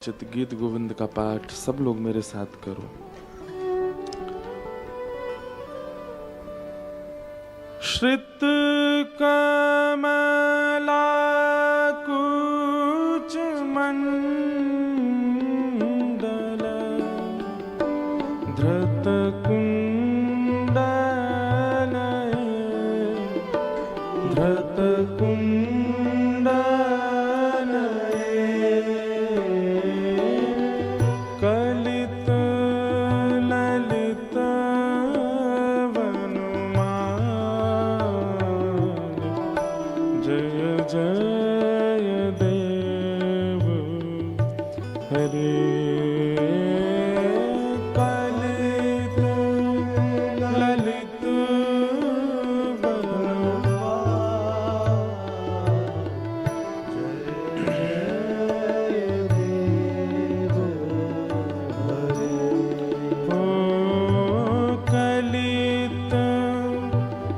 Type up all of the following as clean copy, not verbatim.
चित गीत गोविंद का पाठ सब लोग मेरे साथ करो। श्रित कमला कुच मंडल धृत कुंडल धृत कुंडल कलित ललित वनमाल जय जय देव हरे। कलित ललित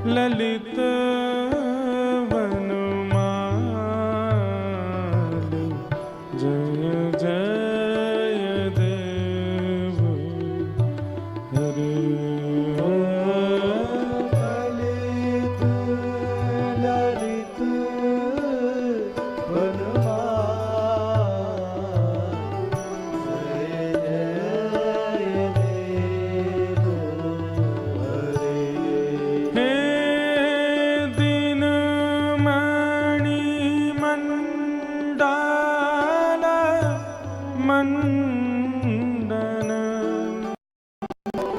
ललित वनमाल जय जय देव हरे। ललित ललित वनमाल जय जय देव हरे। मंडन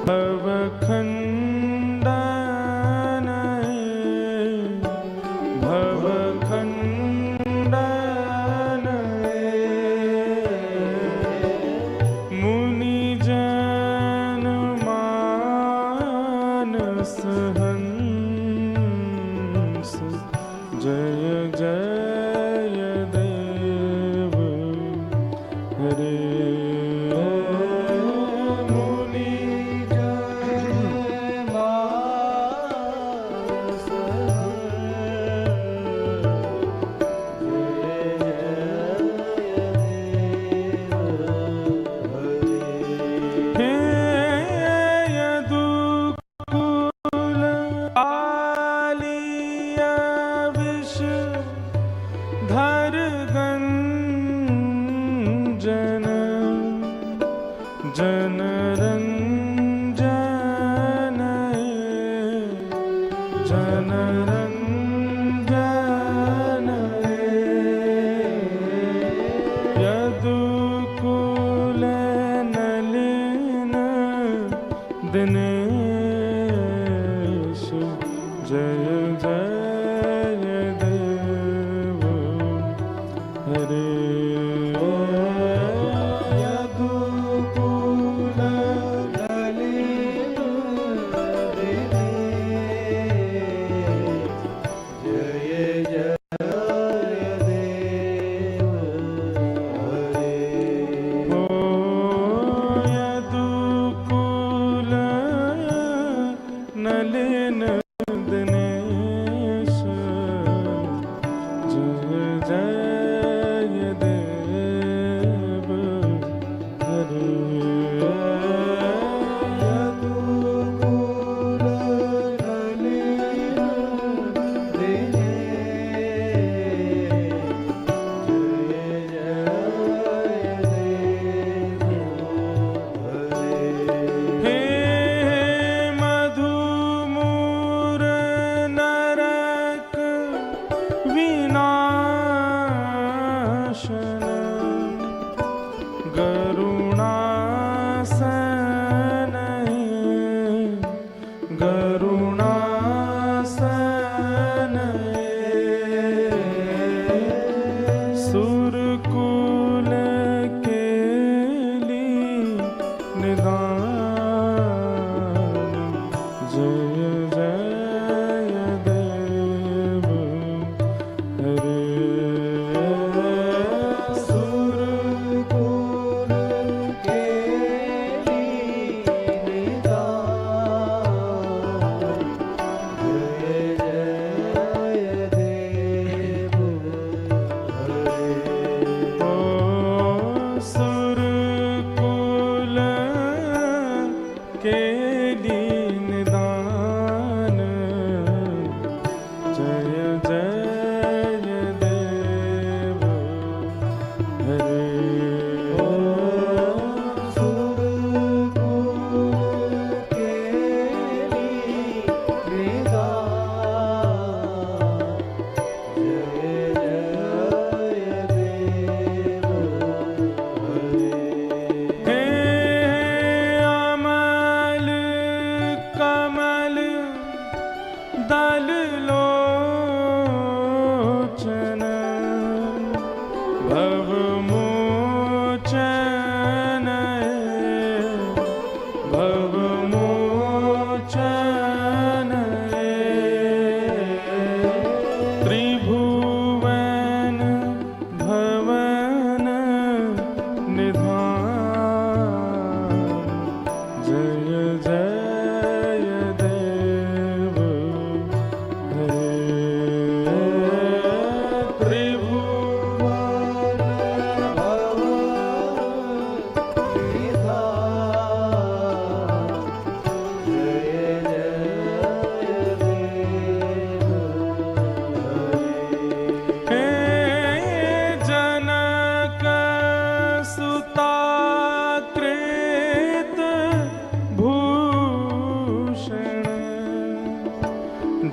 भवखंडन भवखंडन मुनिजन मानस हंस जय जय देव हरे। धर गंजन जन रंजन जन रंजन यदुकुल नलिन दिनेश जय जय देव हरे। यदुकुल नलिन दिनेश जय जय देव हरे। यदुकुल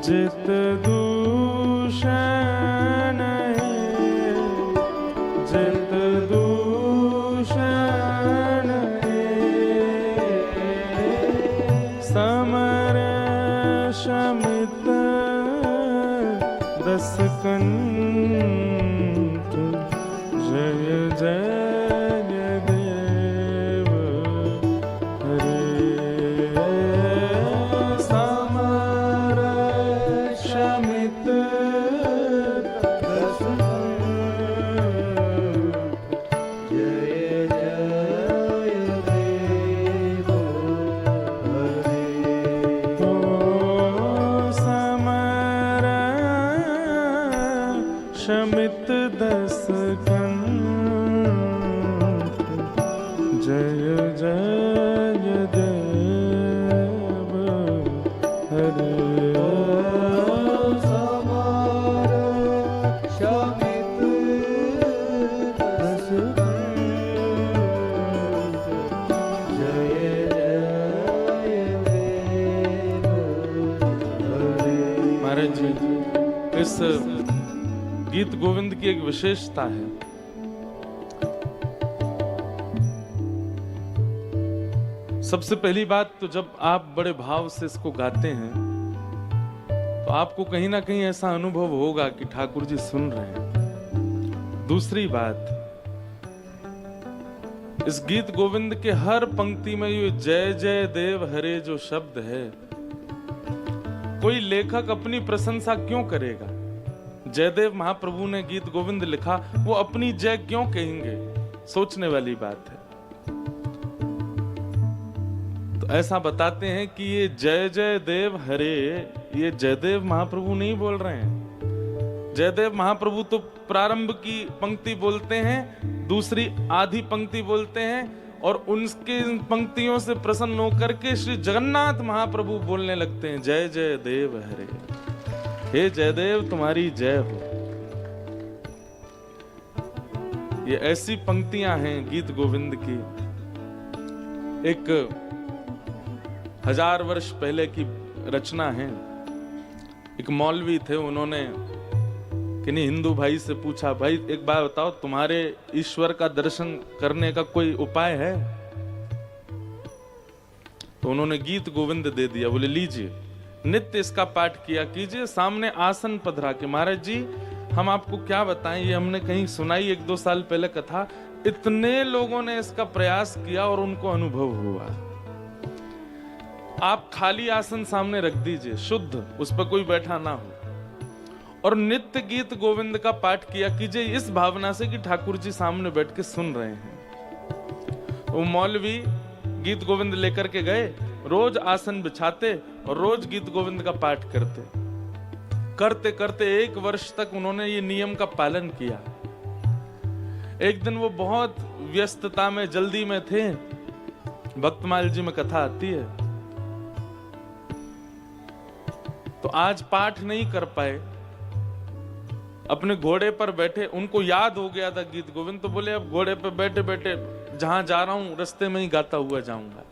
जित दूषण जित दूषण समर शमित दस कंठ जय जय देव हरे समर शमित दस कंठ जय जय देव हरे ओ समर शमित दस कंठ जय जय देव हरे समर शमित दस कंठ जय जय देव हरे। महाराज जी, इस गीत गोविंद की एक विशेषता है। सबसे पहली बात तो जब आप बड़े भाव से इसको गाते हैं तो आपको कहीं ना कहीं ऐसा अनुभव होगा कि ठाकुर जी सुन रहे हैं। दूसरी बात, इस गीत गोविंद के हर पंक्ति में ये जय जय देव हरे जो शब्द है, कोई लेखक अपनी प्रशंसा क्यों करेगा? जयदेव महाप्रभु ने गीत गोविंद लिखा, वो अपनी जय क्यों कहेंगे? सोचने वाली बात है। तो ऐसा बताते हैं कि ये जय जय देव हरे, ये जयदेव महाप्रभु नहीं बोल रहे हैं। जयदेव महाप्रभु तो प्रारंभ की पंक्ति बोलते हैं, दूसरी आधी पंक्ति बोलते हैं, और उनके पंक्तियों से प्रसन्न होकर के श्री जगन्नाथ महाप्रभु बोलने लगते हैं जय जय देव हरे। हे जयदेव तुम्हारी जय हो। ये ऐसी पंक्तियां हैं गीत गोविंद की। एक 1000 वर्ष पहले की रचना है। एक मौलवी थे, उन्होंने किन्हीं हिंदू भाई से पूछा, भाई एक बात बताओ, तुम्हारे ईश्वर का दर्शन करने का कोई उपाय है? तो उन्होंने गीत गोविंद दे दिया। बोले लीजिए, नित्य इसका पाठ किया कीजिए, सामने आसन पधरा के। महाराज जी, हम आपको क्या बताएं, ये हमने कहीं सुनाई 1-2 साल पहले कथा। इतने लोगों ने इसका प्रयास किया और उनको अनुभव हुआ। आप खाली आसन सामने रख दीजिए, शुद्ध, उस पर कोई बैठा ना हो, और नित्य गीत गोविंद का पाठ किया कीजिए इस भावना से कि ठाकुर जी सामने बैठ के सुन रहे हैं। वो मौलवी गीत गोविंद लेकर के गए, रोज आसन बिछाते और रोज गीत गोविंद का पाठ करते। करते करते 1 वर्ष तक उन्होंने ये नियम का पालन किया। एक दिन वो बहुत व्यस्तता में, जल्दी में थे। भक्तमाल जी में कथा आती है, तो आज पाठ नहीं कर पाए। अपने घोड़े पर बैठे, उनको याद हो गया था गीत गोविंद, तो बोले अब घोड़े पर बैठे बैठे जहां जा रहा हूं रास्ते में ही गाता हुआ जाऊंगा।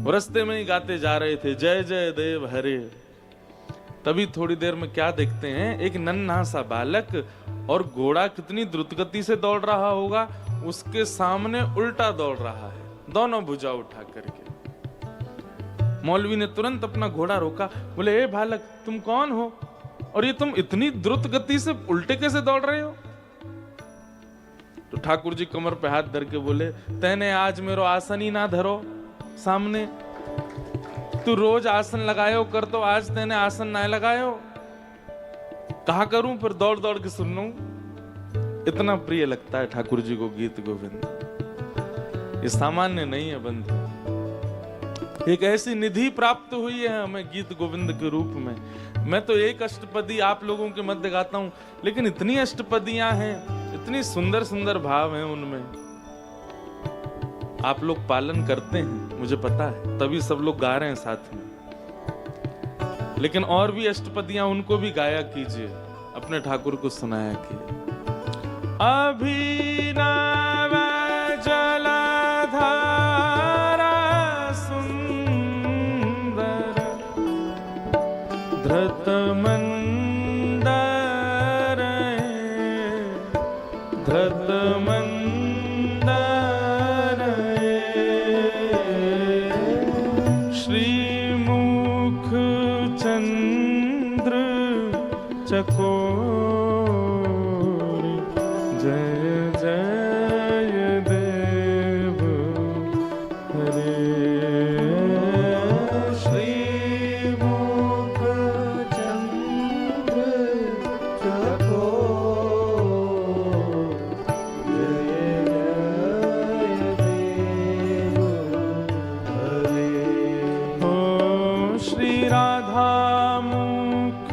रास्ते में ही गाते जा रहे थे जय जय देव हरे। तभी थोड़ी देर में क्या देखते हैं, एक नन्हा सा बालक, और घोड़ा कितनी द्रुत गति से दौड़ रहा होगा, उसके सामने उल्टा दौड़ रहा है, दोनों भुजा उठा करके। मौलवी ने तुरंत अपना घोड़ा रोका। बोले ए बालक, तुम कौन हो और ये तुम इतनी द्रुत गति से उल्टे कैसे दौड़ रहे हो? तो ठाकुर जी कमर पे हाथ धर के बोले, तैने आज मेरो आसन ही ना धरो सामने। तू रोज आसन लगायो कर, तो आज तैने आसन ना लगायो, कहा करूं फिर दौड़ दौड़ के सुन लूं। इतना प्रिय लगता है ठाकुर जी को गीत गोविंद। ये सामान्य नहीं है बंधु, एक ऐसी निधि प्राप्त हुई है हमें गीत गोविंद के रूप में। मैं तो एक अष्टपदी आप लोगों के मध्य गाता हूं, लेकिन इतनी अष्टपदियां हैं, इतनी सुंदर सुंदर भाव हैं उनमें। आप लोग पालन करते हैं, मुझे पता है, तभी सब लोग गा रहे हैं साथ में। लेकिन और भी अष्टपदियां उनको भी गाया कीजिए, अपने ठाकुर को सुनाया कीजिए। अभिनव जलधारा सुंदर धृत मंदर धृत मंदर श्रीमुख चंद्र चकोर जय जय देव हरे श्रीमुख चंद्र चकोर जय जय देव हरे। ओ श्री राधा मुख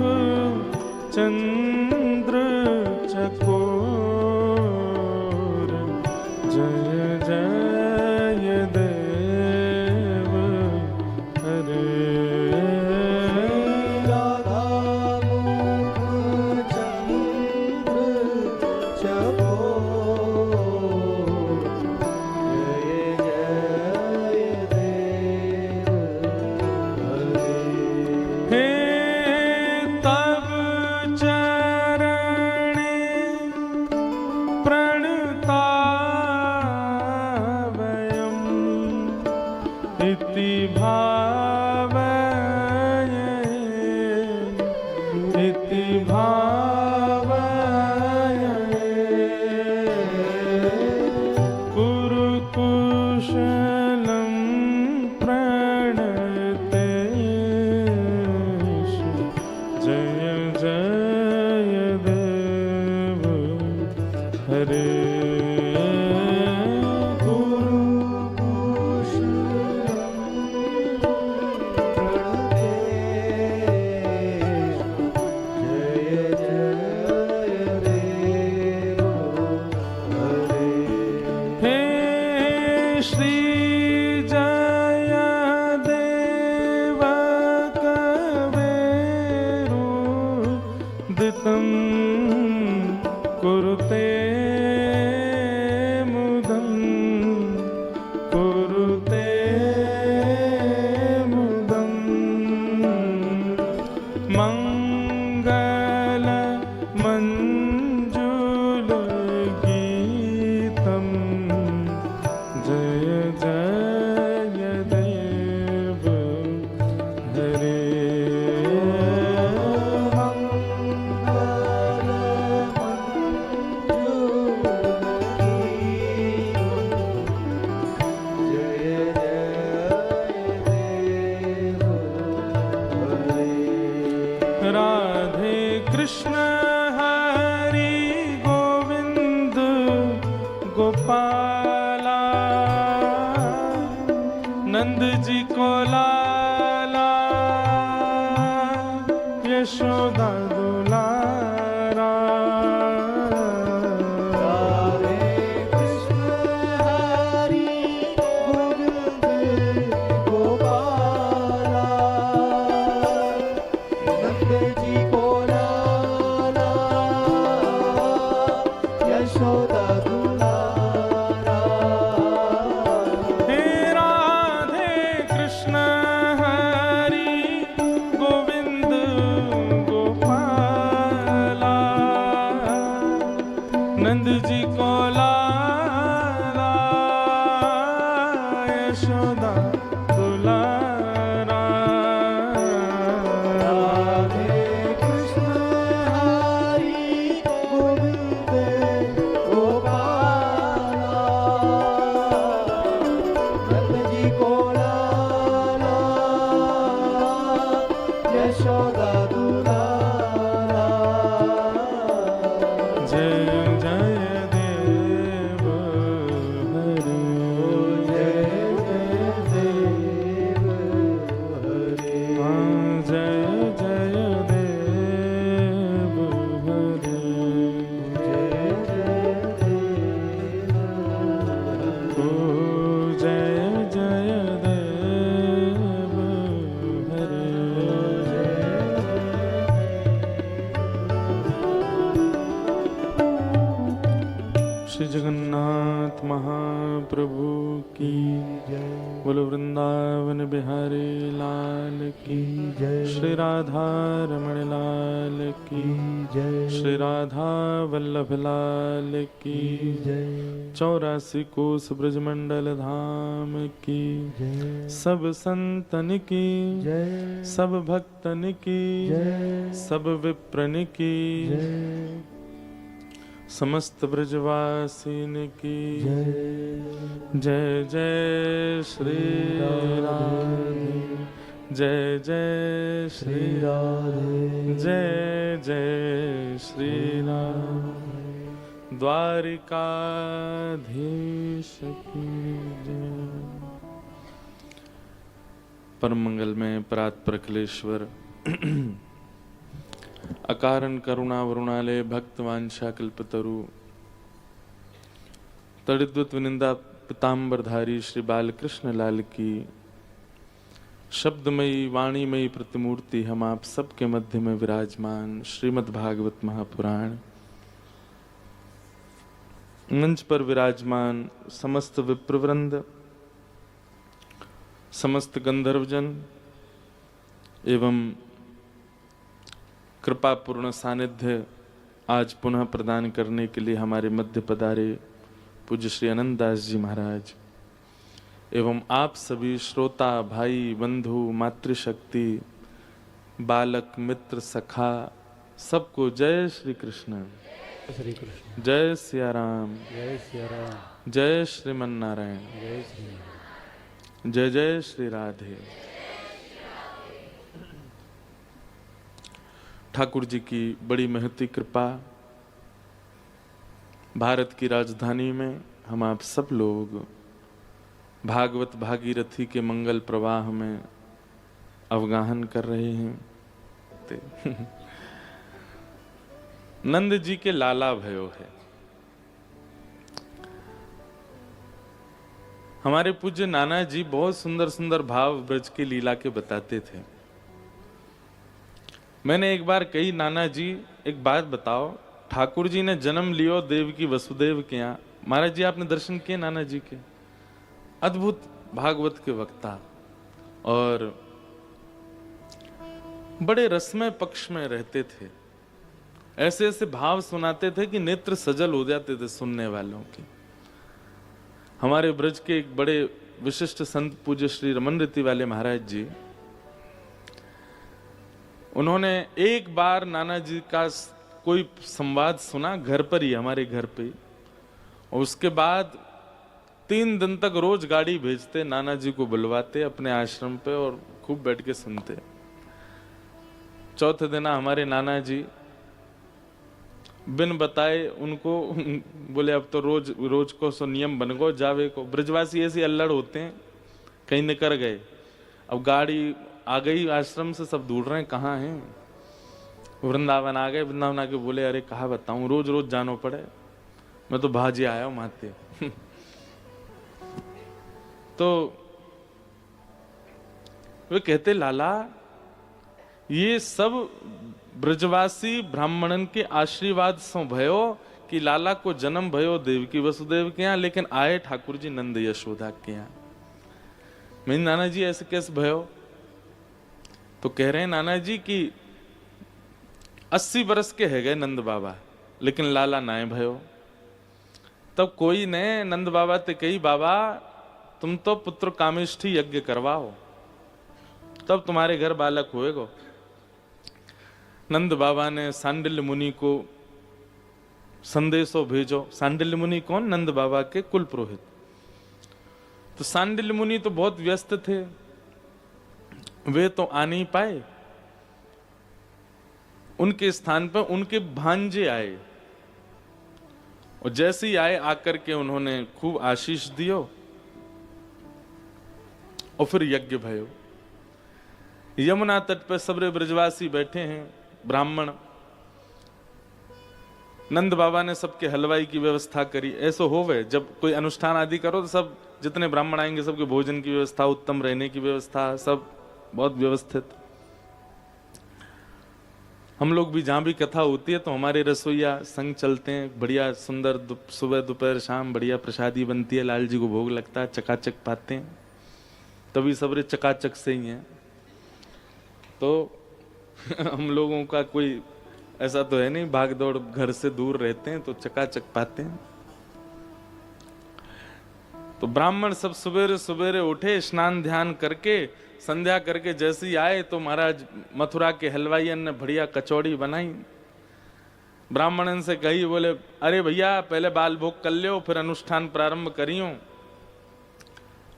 चंद्र चकोर जय जय देव हरे। राधा मुख चंद्र चकोर जय जय देव हरे। हे तब चरणे प्रणतावयम् इति भावये इति भावये कुरु कुशलं प्रणतेषु जय जय देव हरे। गुरु कुशलं प्रणतेषु जय जय देव हरे। हे श्री जय देव कवेरुदितं कुरुते मुदं कुरुते मुदं मंगल मंजुल गीतं जय जय देव हरे। राधे कृष्ण हरि गोविंद गोपाला नंद जी को लाला यशोदा दुलारा। राधे कृष्ण हरि गोविंद गोपाला नंद जी को लाला यशोदा दुलारा। हे राधे कृष्ण हरि गोविंद गोपाला नंद जी को लाला यशोदा दुलारा। राधे कृष्ण हरि गोविंद गोपाला नंद जी को लाला यशोदा दुलारा। जय जय देव हरि जय जय महाप्रभु की जय बोलो वृंदावन बिहारी लाल की जय श्री राधा रमण लाल की जय श्री राधा वल्लभ लाल की जय 84 कोस ब्रजमंडल धाम की जय सब संतन की जय सब भक्तन की जय सब विप्रन की जय समस्त ब्रजवासीन की जय जय जय श्री राधे जय जय श्री श्री राधे जय जय श्री राम द्वारिकाधीश की जय। परम मंगल में परात्पर अखिलेश्वर अकारण करुणा वरुणालय भक्त वांछा कल्पतरु तड़िद्वत विनिंदा पिताम्बरधारी श्री बालकृष्ण लाल की शब्दमयी वाणीमयी प्रतिमूर्ति हम आप सबके मध्य में विराजमान श्रीमद् भागवत महापुराण मंच पर विराजमान समस्त विप्रवृंद समस्त गंधर्वजन एवं कृपापूर्ण सानिध्य आज पुनः प्रदान करने के लिए हमारे मध्य पधारे पूज्य श्री अनंतदास जी महाराज एवं आप सभी श्रोता भाई बंधु मातृशक्ति बालक मित्र सखा सबको जय श्री कृष्ण श्री कृष्ण जय सिया राम जय सिया राम जय श्रीमन नारायण जय श्री जय जय श्री राधे। ठाकुर जी की बड़ी महती कृपा भारत की राजधानी में हम आप सब लोग भागवत भागीरथी के मंगल प्रवाह में अवगाहन कर रहे हैं। नंद जी के लाला भयो है। हमारे पूज्य नाना जी बहुत सुंदर सुंदर भाव ब्रज की लीला के बताते थे। मैंने एक बार कही, नाना जी एक बात बताओ, ठाकुर जी ने जन्म लियो देव की वसुदेव के यहाँ। महाराज जी आपने दर्शन किए नाना जी के? अद्भुत भागवत के वक्ता और बड़े रसमय पक्ष में रहते थे। ऐसे ऐसे भाव सुनाते थे कि नेत्र सजल हो जाते थे सुनने वालों के। हमारे ब्रज के एक बड़े विशिष्ट संत पूज्य श्री रमन रीति वाले महाराज जी, उन्होंने एक बार नाना जी का कोई संवाद सुना घर पर ही, हमारे घर पे ही, और उसके बाद 3 दिन तक रोज गाड़ी भेजते, नाना जी को बुलवाते अपने आश्रम पे और खूब बैठ के सुनते। चौथे दिन हमारे नाना जी बिन बताए उनको बोले अब तो रोज को सो नियम बन गो जावे को। ब्रजवासी ऐसे अल्लड़ होते हैं, कहीं निकल गए, अब गाड़ी आ गई आश्रम से, सब ढूंढ रहे हैं कहाँ हैं। वृंदावन आ गए, वृंदावन आके बोले अरे कहाँ बताऊं, रोज रोज जानो पड़े, मैं तो भाजी आया हूं माते। तो वे कहते लाला ये सब ब्रजवासी ब्राह्मणन के आशीर्वाद सो भयो कि लाला को जन्म भयो देवकी वसुदेव के यहाँ, लेकिन आए ठाकुर जी नंद यशोदा के यहाँ। मैं नाना जी ऐसे कैसे भयो? तो कह रहे हैं नाना जी कि 80 वर्ष के है गए नंद बाबा, लेकिन लाला नाए भयो। तब कोई ने नंद बाबा ते कही बाबा तुम तो पुत्र कामेष्ठी यज्ञ करवाओ, तब तुम्हारे घर बालक होएगो। नंद बाबा ने सांडिल्य मुनि को संदेशो भेजो। सांडिल्य मुनि कौन? नंद बाबा के कुल पुरोहित। तो सांडिल्य मुनि तो बहुत व्यस्त थे, वे तो आ नहीं पाए। उनके स्थान पर उनके भांजे आए, और जैसे ही आए आकर के उन्होंने खूब आशीष दियो और फिर यज्ञ भयो। यमुना तट पर सबरे ब्रजवासी बैठे हैं, ब्राह्मण। नंद बाबा ने सबके हलवाई की व्यवस्था करी। ऐसा होवे जब कोई अनुष्ठान आदि करो तो सब जितने ब्राह्मण आएंगे सबके भोजन की व्यवस्था, उत्तम रहने की व्यवस्था, सब बहुत व्यवस्थित। हम लोग भी जहाँ भी कथा होती है तो हमारे रसोईया संग चलते हैं, बढ़िया सुंदर सुबह दोपहर शाम बढ़िया प्रसादी बनती है, लाल जी को भोग लगता है, चकाचक पाते हैं, तभी सबरे चकाचक से ही हैं। तो हम लोगों का कोई ऐसा तो है नहीं, भाग दौड़ घर से दूर रहते हैं तो चकाचक पाते हैं। तो ब्राह्मण सब सवेरे सवेरे उठे, स्नान ध्यान करके संध्या करके जैसे ही आए तो महाराज मथुरा के हलवाइयन ने बढ़िया कचौड़ी बनाई। ब्राह्मणन से कही, बोले अरे भैया पहले बाल भोग कर लियो फिर अनुष्ठान प्रारंभ करियो।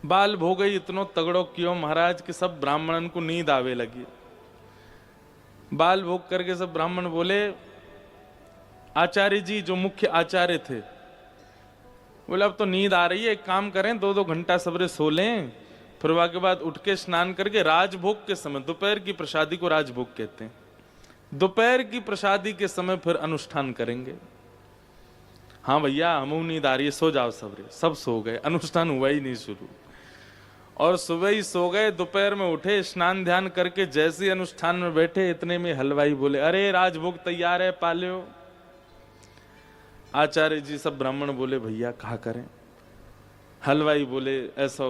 बाल भोग ही इतनो तगड़ो कियो महाराज कि सब ब्राह्मणन को नींद आवे लगी। बाल भोग करके सब ब्राह्मण बोले, आचार्य जी जो मुख्य आचार्य थे, बोले अब तो नींद आ रही है, एक काम करें 2-2 घंटा सबरे सो लें, फिर वहां के बाद उठ के स्नान करके राजभोग के समय, दोपहर की प्रसादी को राजभोग कहते हैं, दोपहर की प्रसादी के समय फिर अनुष्ठान करेंगे। हाँ भैया हमू नींद आ रही है, सो जाओ सबरे। सब सो गए, अनुष्ठान हुआ ही नहीं शुरू, और सुबह ही सो गए। दोपहर में उठे, स्नान ध्यान करके जैसे ही अनुष्ठान में बैठे, इतने में हलवाई बोले, अरे राजभोग तैयार है, पाल्यो। आचार्य जी सब ब्राह्मण बोले, भैया कहा करें। हलवाई बोले, ऐसा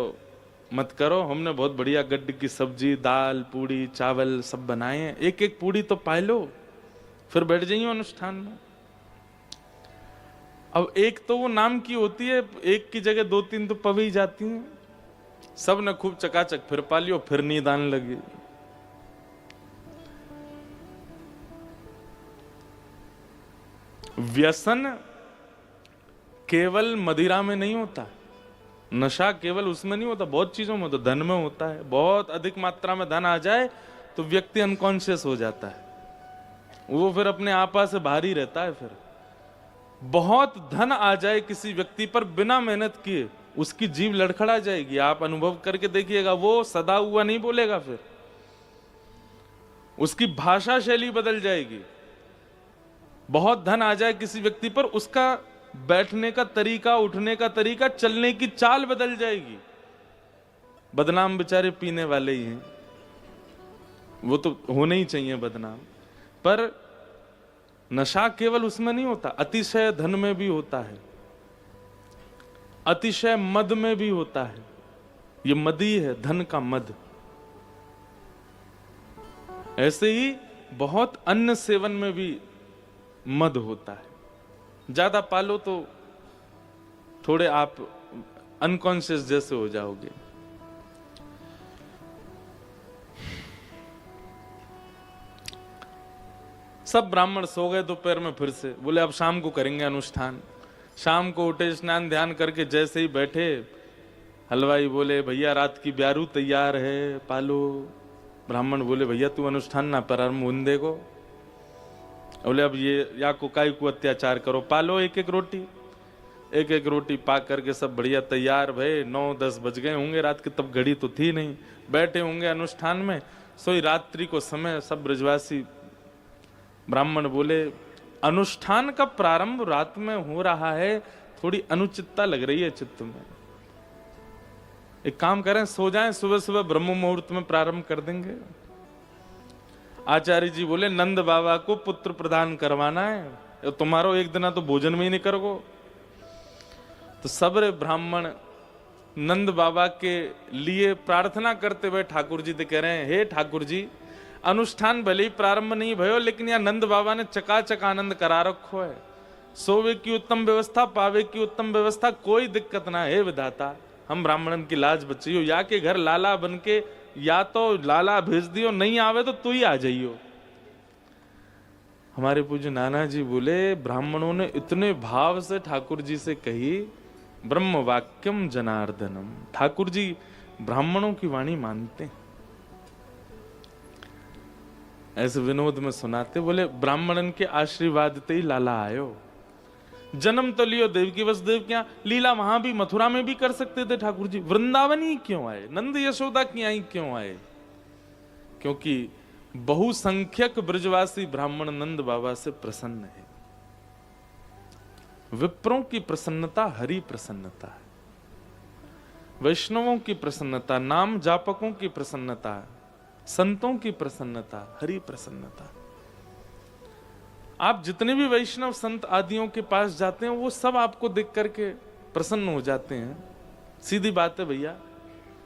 मत करो, हमने बहुत बढ़िया गड्ढे की सब्जी, दाल, पूड़ी, चावल सब बनाए हैं, एक एक पूड़ी तो पाए लो, फिर बैठ जाइए अनुष्ठान में। अब एक तो वो नाम की होती है, एक की जगह 2-3 तो पवे ही जाती हैं। सब ने खूब चकाचक फिर पा लियो, फिर नींद आने लगी। व्यसन केवल मदिरा में नहीं होता, नशा केवल उसमें नहीं होता, बहुत चीजों में होता, धन में होता है। बहुत अधिक मात्रा में धन आ जाए तो व्यक्ति अनकॉन्शियस हो जाता है, वो फिर अपने आपा से भारी रहता है। फिर बहुत धन आ जाए किसी व्यक्ति पर बिना मेहनत किए, उसकी जीभ लड़खड़ा जाएगी। आप अनुभव करके देखिएगा, वो सदा हुआ नहीं बोलेगा, फिर उसकी भाषा शैली बदल जाएगी। बहुत धन आ जाए किसी व्यक्ति पर, उसका बैठने का तरीका, उठने का तरीका, चलने की चाल बदल जाएगी। बदनाम बेचारे पीने वाले ही हैं, वो तो होने ही चाहिए बदनाम, पर नशा केवल उसमें नहीं होता, अतिशय धन में भी होता है, अतिशय मद में भी होता है। ये मदी है, धन का मद। ऐसे ही बहुत अन्न सेवन में भी मद होता है। ज्यादा पालो तो थोड़े आप अनकॉन्शियस जैसे हो जाओगे। सब ब्राह्मण सो गए दोपहर में, फिर से बोले अब शाम को करेंगे अनुष्ठान। शाम को उठे, स्नान ध्यान करके जैसे ही बैठे, हलवाई बोले, भैया रात की ब्यारू तैयार है, पालो। ब्राह्मण बोले, भैया तू अनुष्ठान ना प्रारंभ होने को। बोले अब ये या को काय को अत्याचार करो, पालो एक एक रोटी पा करके सब बढ़िया तैयार भय। 9-10 बज गए होंगे रात के, तब घड़ी तो थी नहीं, बैठे होंगे अनुष्ठान में। सोई रात्रि को समय, सब ब्रजवासी ब्राह्मण बोले, अनुष्ठान का प्रारंभ रात में हो रहा है, थोड़ी अनुचितता लग रही है चित्त में। एक काम करें, सो जाएं, सुबह सुबह ब्रह्म मुहूर्त में प्रारंभ कर देंगे। आचार्य जी बोले, नंद बाबा को पुत्र प्रदान करवाना है, तुम्हारो एक दिन तो भोजन में ही नहीं करोगो। तो सबरे ब्राह्मण नंद बाबा के लिए प्रार्थना करते हुए ठाकुर जी से कह रहे हैं, हे ठाकुर जी, अनुष्ठान भले ही प्रारंभ नहीं भयो, लेकिन यहाँ नंद बाबा ने चकाचक आनंद करा रखो है। सोवे की उत्तम व्यवस्था, पावे की उत्तम व्यवस्था, कोई दिक्कत ना है विधाता। हम ब्राह्मणन की लाज बचियो, या के घर लाला बन के, या तो लाला भेज दियो, नहीं आवे तो तू ही आ जाइयो। हमारे पूज्य नाना जी बोले, ब्राह्मणों ने इतने भाव से ठाकुर जी से कही, ब्रह्म वाक्यम जनार्दनम। ठाकुर जी ब्राह्मणों की वाणी मानते हैं। ऐसे विनोद में सुनाते, बोले ब्राह्मणन के आशीर्वाद ते ही लाला आयो। जन्म तो लियो देवकी वसुदेव क्या, लीला वहां भी मथुरा में भी कर सकते थे ठाकुर जी, वृंदावन ही क्यों आए, नंद यशोदा की आई क्यों आए? क्योंकि बहुसंख्यक ब्रजवासी ब्राह्मण नंद बाबा से प्रसन्न है। विप्रों की प्रसन्नता हरि प्रसन्नता है, वैष्णवों की प्रसन्नता, नाम जापकों की प्रसन्नता, संतों की प्रसन्नता, हरि प्रसन्नता। आप जितने भी वैष्णव संत आदियों के पास जाते हैं वो सब आपको देख करके प्रसन्न हो जाते हैं। सीधी बात है भैया,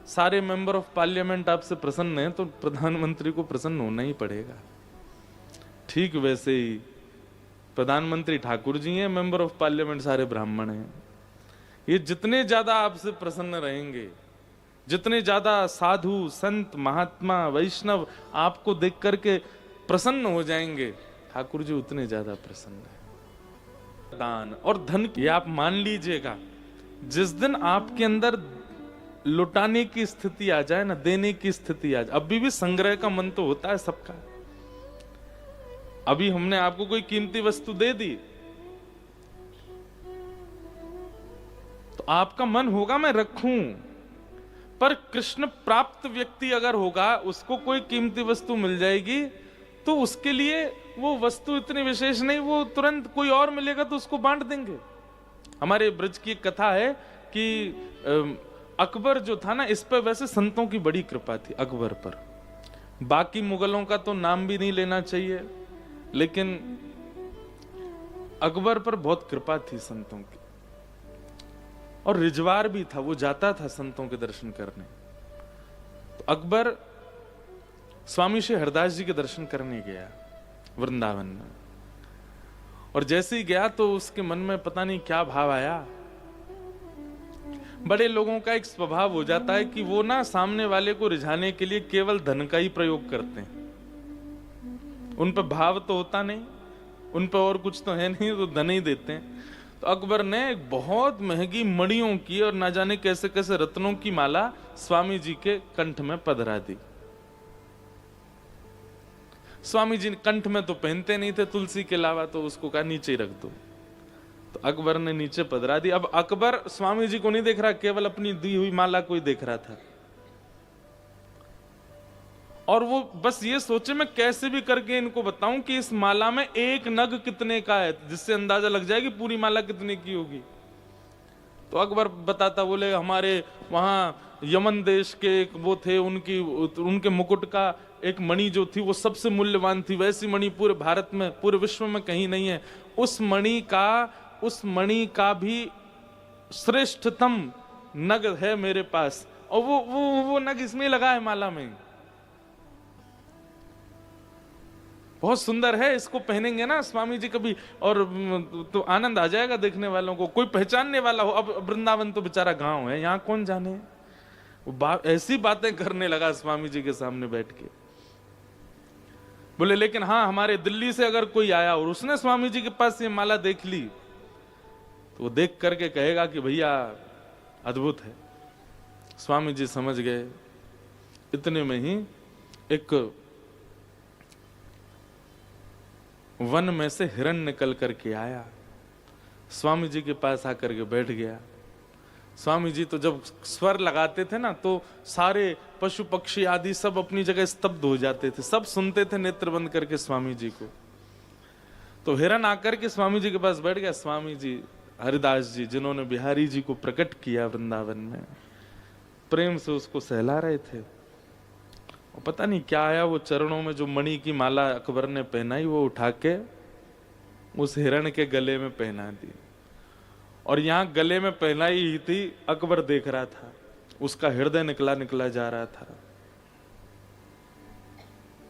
सारे मेंबर ऑफ पार्लियामेंट आपसे प्रसन्न हैं तो प्रधानमंत्री को प्रसन्न होना ही पड़ेगा। ठीक वैसे ही प्रधानमंत्री ठाकुर जी हैं, मेंबर ऑफ पार्लियामेंट सारे ब्राह्मण हैं। ये जितने ज्यादा आपसे प्रसन्न रहेंगे, जितने ज्यादा साधु संत महात्मा वैष्णव आपको देख करके प्रसन्न हो जाएंगे, ठाकुर जी उतने ज्यादा प्रसन्न है। दान और धन की आप मान लीजिएगा, जिस दिन आपके अंदर लुटाने की स्थिति आ जाए ना, देने की स्थिति आ जाए, अभी भी संग्रह का मन तो होता है सबका। अभी हमने आपको कोई कीमती वस्तु दे दी तो आपका मन होगा मैं रखूं, पर कृष्ण प्राप्त व्यक्ति अगर होगा, उसको कोई कीमती वस्तु मिल जाएगी तो उसके लिए वो वस्तु इतनी विशेष नहीं, वो तुरंत कोई और मिलेगा तो उसको बांट देंगे। हमारे ब्रज की एक कथा है कि अकबर जो था ना, इस पर वैसे संतों की बड़ी कृपा थी अकबर पर। बाकी मुगलों का तो नाम भी नहीं लेना चाहिए, लेकिन अकबर पर बहुत कृपा थी संतों की। और रिजवार भी था, वो जाता था संतों के दर्शन करने। तो अकबर स्वामी श्री हरदास जी के दर्शन करने गया वृंदावन में, और जैसे ही गया तो उसके मन में पता नहीं क्या भाव आया। बड़े लोगों का एक स्वभाव हो जाता है कि वो ना सामने वाले को रिझाने के लिए केवल धन का ही प्रयोग करते हैं। उन पर भाव तो होता नहीं, उन पर और कुछ तो है नहीं, तो धन ही देते हैं। तो अकबर ने एक बहुत महंगी मणियों की और ना जाने कैसे कैसे रत्नों की माला स्वामी जी के कंठ में पधरा दी। स्वामी जी कंठ में तो पहनते नहीं थे तुलसी के अलावा, तो उसको कहा नीचे ही रख दो। तो अकबर ने नीचे पधरा दी। अब अकबर स्वामी जी को नहीं देख रहा, केवल अपनी दी हुई माला को ही देख रहा था। और वो बस ये सोचे मैं कैसे भी करके इनको बताऊं कि इस माला में एक नग कितने का है, जिससे अंदाजा लग जाए कि पूरी माला कितने की होगी। तो अकबर बताता, बोले हमारे वहां यमन देश के एक वो थे, उनके मुकुट का एक मणि जो थी वो सबसे मूल्यवान थी, वैसी मणि पूरे भारत में पूरे विश्व में कहीं नहीं है। उस मणि का भी श्रेष्ठतम नग है मेरे पास, और वो नग इसमें लगा है माला में। बहुत सुंदर है, इसको पहनेंगे ना स्वामी जी कभी और तो आनंद आ जाएगा देखने वालों को, कोई पहचानने वाला हो। अब वृंदावन तो बेचारा गांव है, यहाँ कौन जाने। वो ऐसी बातें करने लगा स्वामी जी के सामने बैठ के। बोले लेकिन हाँ, हमारे दिल्ली से अगर कोई आया और उसने स्वामी जी के पास ये माला देख ली तो वो देख करके कहेगा कि भैया अद्भुत है। स्वामी जी समझ गए। इतने में ही एक वन में से हिरण निकल करके आया, स्वामी जी के पास आकर के बैठ गया। स्वामी जी तो जब स्वर लगाते थे ना, तो सारे पशु पक्षी आदि सब अपनी जगह स्तब्ध हो जाते थे, सब सुनते थे नेत्र बंद करके स्वामी जी को। तो हिरण आकर के स्वामी जी के पास बैठ गया। स्वामी जी हरिदास जी, जिन्होंने बिहारी जी को प्रकट किया वृंदावन में, प्रेम से उसको सहला रहे थे। और पता नहीं क्या आया, वो चरणों में जो मणि की माला अकबर ने पहनाई, वो उठा के उस हिरण के गले में पहना दी। और यहां गले में पहनाई ही थी, अकबर देख रहा था, उसका हृदय निकला निकला जा रहा था।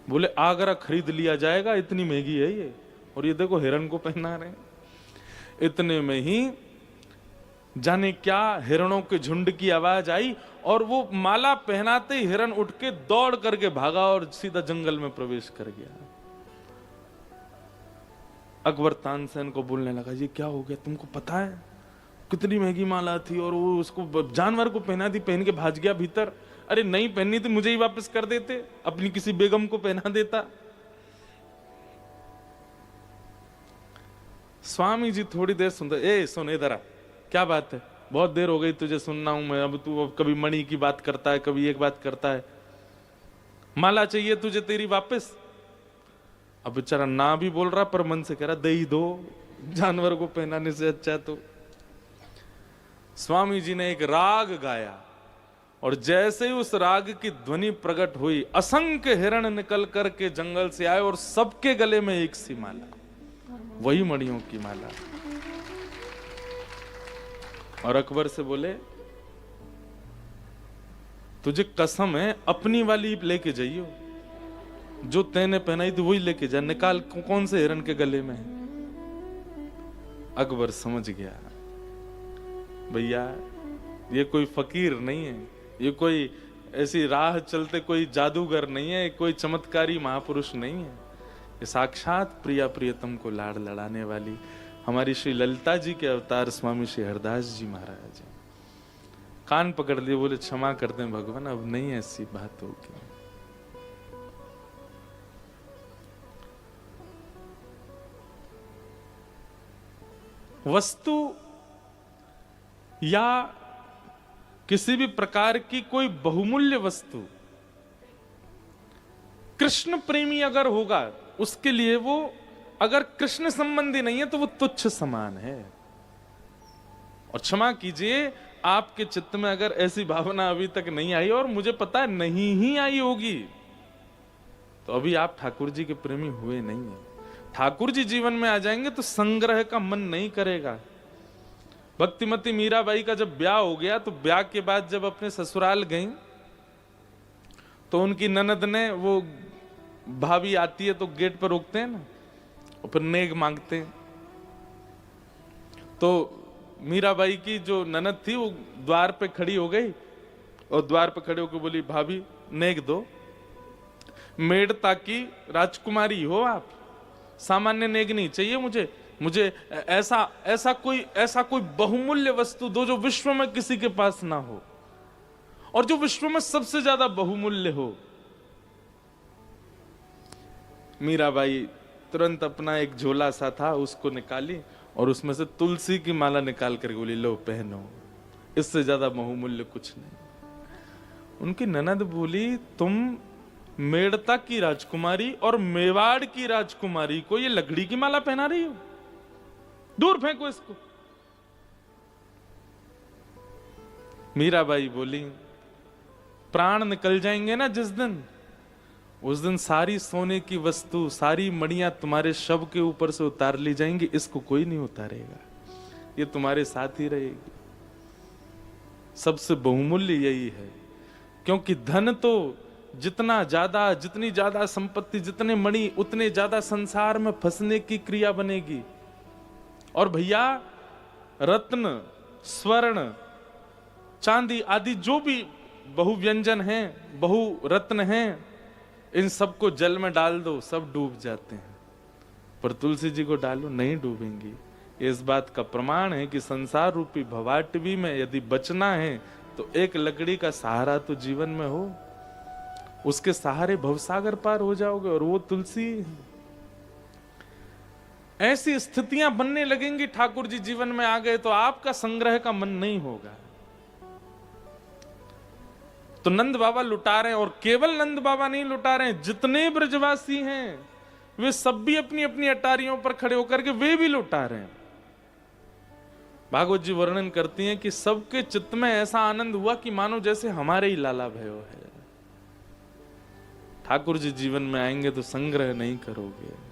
बोले आगरा खरीद लिया जाएगा, इतनी महंगी है ये, और ये देखो हिरण को पहना रहे। इतने में ही जाने क्या हिरणों के झुंड की आवाज आई, और वो माला पहनाते ही हिरण उठ के दौड़ करके भागा और सीधा जंगल में प्रवेश कर गया। अकबर तानसेन को बोलने लगा, ये क्या हो गया, तुमको पता है कितनी महंगी माला थी, और वो उसको जानवर को पहना दी, पहन के भाग गया भीतर। अरे नहीं पहननी थी मुझे ही वापस कर देते, अपनी किसी बेगम को पहना देता। स्वामी जी थोड़ी देर सुनते, सुन इधर आ, क्या बात है, बहुत देर हो गई तुझे सुनना हूं मैं, अब तू कभी मणि की बात करता है, कभी एक बात करता है, माला चाहिए तुझे तेरी वापस। अब बेचारा ना भी बोल रहा, पर मन से कह रहा दे ही दो, जानवर को पहनाने से अच्छा। तो स्वामी जी ने एक राग गाया, और जैसे ही उस राग की ध्वनि प्रकट हुई, असंख्य हिरण निकल करके जंगल से आए और सबके गले में एक सी माला। वही मणियों की माला। और अकबर से बोले तुझे कसम है अपनी वाली लेके जाइयो, जो तैने पहनाई थी वही लेके जा, निकाल कौन से हिरन के गले में है। अकबर समझ गया भैया ये कोई फकीर नहीं है, ये कोई ऐसी राह चलते कोई जादूगर नहीं है, कोई चमत्कारी महापुरुष नहीं है, ये साक्षात प्रिया प्रियतम को लाड़ लड़ाने वाली हमारी श्री ललिता जी के अवतार स्वामी श्री हरदास जी महाराज हैं। कान पकड़ लिए, बोले क्षमा कर दें भगवान, अब नहीं ऐसी बात होगी। वस्तु या किसी भी प्रकार की कोई बहुमूल्य वस्तु कृष्ण प्रेमी अगर होगा, उसके लिए वो अगर कृष्ण संबंधी नहीं है तो वो तुच्छ समान है। और क्षमा कीजिए, आपके चित्त में अगर ऐसी भावना अभी तक नहीं आई, और मुझे पता है नहीं ही आई होगी, तो अभी आप ठाकुर जी के प्रेमी हुए नहीं है। ठाकुर जी जीवन में आ जाएंगे तो संग्रह का मन नहीं करेगा। भक्तिमती मीराबाई का जब ब्याह हो गया, तो ब्याह के बाद जब अपने ससुराल गई तो उनकी ननद ने, वो भाभी आती है तो गेट पर रोकते हैं ना, और फिर नेग मांगते हैं। तो मीराबाई की जो ननद थी वो द्वार पे खड़ी हो गई और द्वार पे खड़े होकर बोली भाभी नेग दो। मेड़ता की राजकुमारी हो आप, सामान्य नेग नहीं चाहिए मुझे ऐसा कोई बहुमूल्य वस्तु दो जो विश्व में किसी के पास ना हो, और जो विश्व में सबसे ज्यादा बहुमूल्य हो। मीराबाई तुरंत अपना एक झोला सा था उसको निकाली और उसमें से तुलसी की माला निकाल कर बोली लो पहनो, इससे ज्यादा बहुमूल्य कुछ नहीं। उनकी ननद बोली तुम मेड़ता की राजकुमारी और मेवाड़ की राजकुमारी को ये लकड़ी की माला पहना रही हो, दूर फेंको इसको। मीराबाई बोली प्राण निकल जाएंगे ना जिस दिन, उस दिन सारी सोने की वस्तु, सारी मणियां तुम्हारे शव के ऊपर से उतार ली जाएंगी, इसको कोई नहीं उतारेगा, ये तुम्हारे साथ ही रहेगी। सबसे बहुमूल्य यही है, क्योंकि धन तो जितनी ज्यादा संपत्ति, जितने मणि, उतने ज्यादा संसार में फंसने की क्रिया बनेगी। और भैया रत्न, स्वर्ण, चांदी आदि जो भी बहुव्यंजन हैं, बहु रत्न हैं, इन सबको जल में डाल दो सब डूब जाते हैं, पर तुलसी जी को डालो नहीं डूबेंगी। इस बात का प्रमाण है कि संसार रूपी भवाटवी में यदि बचना है तो एक लकड़ी का सहारा तो जीवन में हो, उसके सहारे भवसागर पार हो जाओगे, और वो तुलसी। ऐसी स्थितियां बनने लगेंगी, ठाकुर जी जीवन में आ गए तो आपका संग्रह का मन नहीं होगा। तो नंद बाबा लुटा रहे हैं, और केवल नंद बाबा नहीं लुटा रहे हैं, जितने ब्रजवासी हैं वे सब भी अपनी अपनी अटारियों पर खड़े होकर के वे भी लुटा रहे हैं। भागवत जी वर्णन करती हैं कि सबके चित्त में ऐसा आनंद हुआ कि मानो जैसे हमारे ही लाला भयो है। ठाकुर जी जीवन में आएंगे तो संग्रह नहीं करोगे।